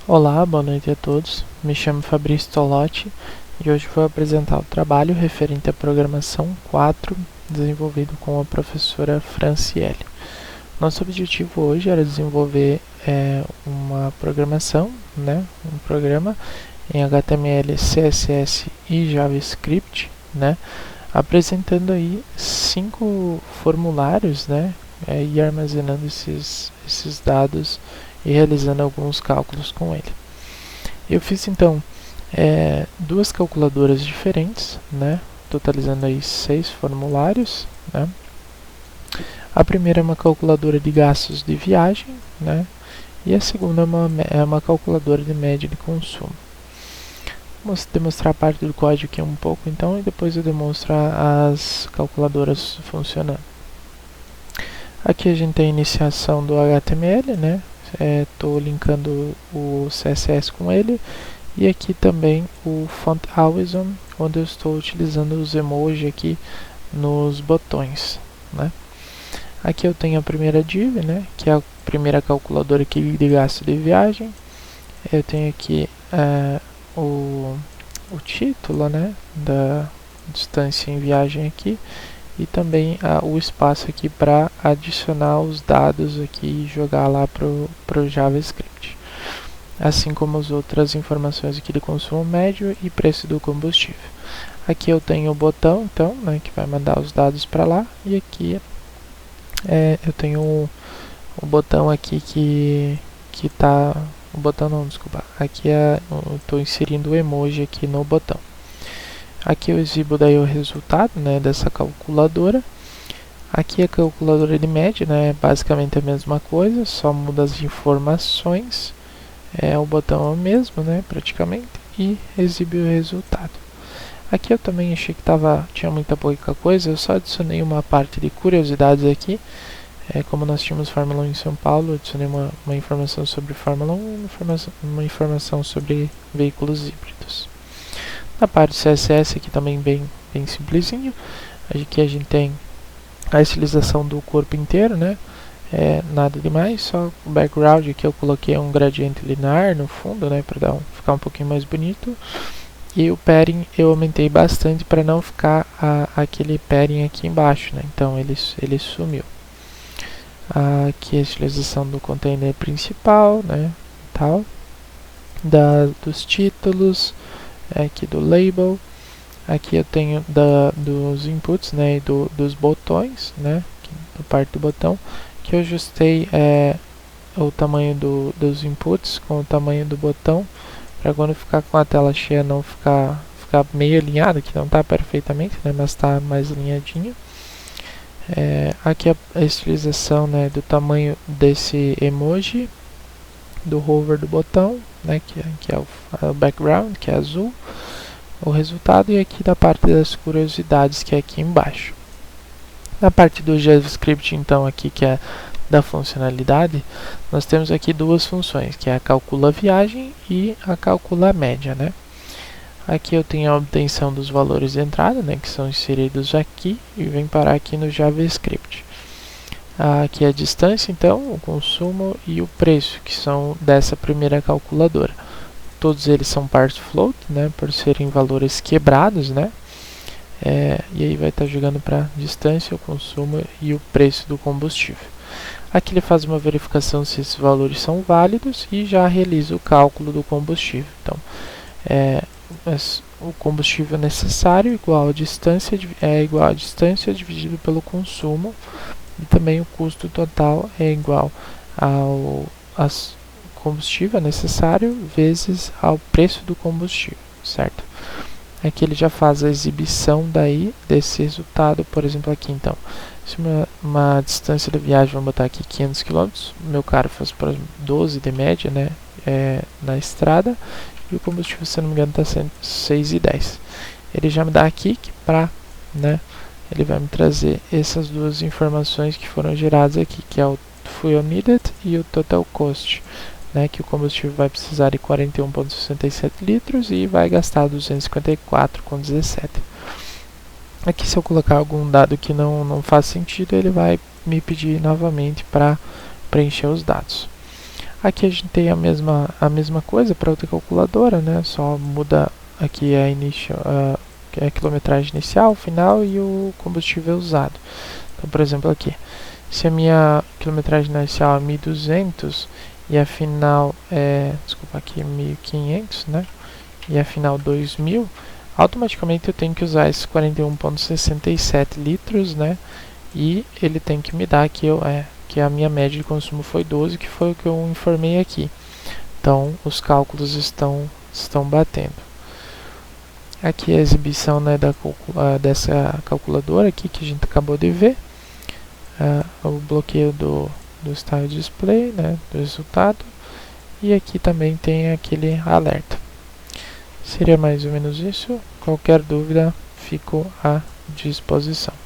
Olá, boa noite a todos. Me chamo Fabrício Tolotti e hoje vou apresentar o trabalho referente à programação 4, desenvolvido com a professora Franciele. Nosso objetivo hoje era desenvolver uma programação, um programa em HTML, CSS e JavaScript, apresentando aí 5 formulários, e armazenando esses dados e realizando alguns cálculos com ele. Eu fiz então duas calculadoras diferentes, totalizando aí 6 formulários. A primeira é uma calculadora de gastos de viagem, e a segunda é uma calculadora de média de consumo. Vou demonstrar a parte do código aqui um pouco então, e depois eu demonstro as calculadoras funcionando. Aqui a gente tem a iniciação do HTML, estou linkando o CSS com ele, e aqui também o Font Awesome, onde eu estou utilizando os emojis aqui nos botões. Aqui eu tenho a primeira div, que é a primeira calculadora aqui de gasto de viagem. Eu tenho aqui o título, da distância em viagem aqui, e também o espaço aqui para adicionar os dados aqui e jogar lá para o JavaScript, assim como as outras informações aqui de consumo médio e preço do combustível. Aqui eu tenho o botão então, que vai mandar os dados para lá, e aqui eu tenho o botão aqui que está, o botão não, desculpa, aqui eu estou inserindo o emoji aqui no botão. Aqui eu exibo daí o resultado dessa calculadora. Aqui a calculadora de média, é basicamente a mesma coisa, só muda as informações. O botão é o mesmo, praticamente, e exibe o resultado. Aqui eu também achei que tinha muita pouca coisa, eu só adicionei uma parte de curiosidades aqui. Como nós tínhamos Fórmula 1 em São Paulo, eu adicionei uma informação sobre Fórmula 1 e uma informação sobre veículos híbridos. Na parte CSS aqui também bem simplesinho. Aqui a gente tem a estilização do corpo inteiro, nada demais, só o background aqui eu coloquei um gradiente linear no fundo, para ficar um pouquinho mais bonito. E o padding eu aumentei bastante para não ficar aquele padding aqui embaixo, então ele sumiu. Aqui a estilização do container principal, dos títulos, aqui do label. Aqui eu tenho dos inputs, e dos botões, a parte do botão, que eu ajustei o tamanho dos inputs com o tamanho do botão, para quando ficar com a tela cheia não ficar meio alinhado, que não está perfeitamente, mas está mais alinhadinho. Aqui a estilização do tamanho desse emoji, do hover do botão, que é o background, que é azul, o resultado, e aqui da parte das curiosidades, que é aqui embaixo. Na parte do JavaScript, então, aqui que é da funcionalidade, nós temos aqui duas funções, que é a calcula viagem e a calcula média, Aqui eu tenho a obtenção dos valores de entrada, que são inseridos aqui e vem parar aqui no JavaScript. Aqui é a distância, então, o consumo e o preço, que são dessa primeira calculadora. Todos eles são parse float, por serem valores quebrados, e aí vai estar jogando para distância, o consumo e o preço do combustível. Aqui ele faz uma verificação se esses valores são válidos e já realiza o cálculo do combustível. Então, o combustível necessário igual a distância dividido pelo consumo, e também o custo total é igual ao combustível necessário vezes ao preço do combustível, certo? Aqui ele já faz a exibição daí desse resultado, por exemplo aqui então, se uma distância da viagem, vamos botar aqui 500 km, meu carro faz por exemplo 12 de média, na estrada, e o combustível, se não me engano, está sendo 6,10. Ele já me dá aqui que ele vai me trazer essas duas informações que foram geradas aqui, que é o fuel needed e o total cost, que o combustível vai precisar de 41,67 litros e vai gastar 254,17. Aqui, se eu colocar algum dado que não faz sentido, ele vai me pedir novamente para preencher os dados. Aqui a gente tem a mesma coisa para outra calculadora, né? Só muda aqui a quilometragem inicial, final e o combustível usado. Então, por exemplo, aqui, se a minha quilometragem inicial é 1.200 e a final é, desculpa, aqui 1.500, né? E a final 2.000, automaticamente eu tenho que usar esses 41,67 litros, né? E ele tem que me dar que a minha média de consumo foi 12, que foi o que eu informei aqui. Então, os cálculos estão batendo. Aqui a exibição, né, dessa calculadora aqui que a gente acabou de ver. O bloqueio do Style Display, né, do resultado. E aqui também tem aquele alerta. Seria mais ou menos isso. Qualquer dúvida, fico à disposição.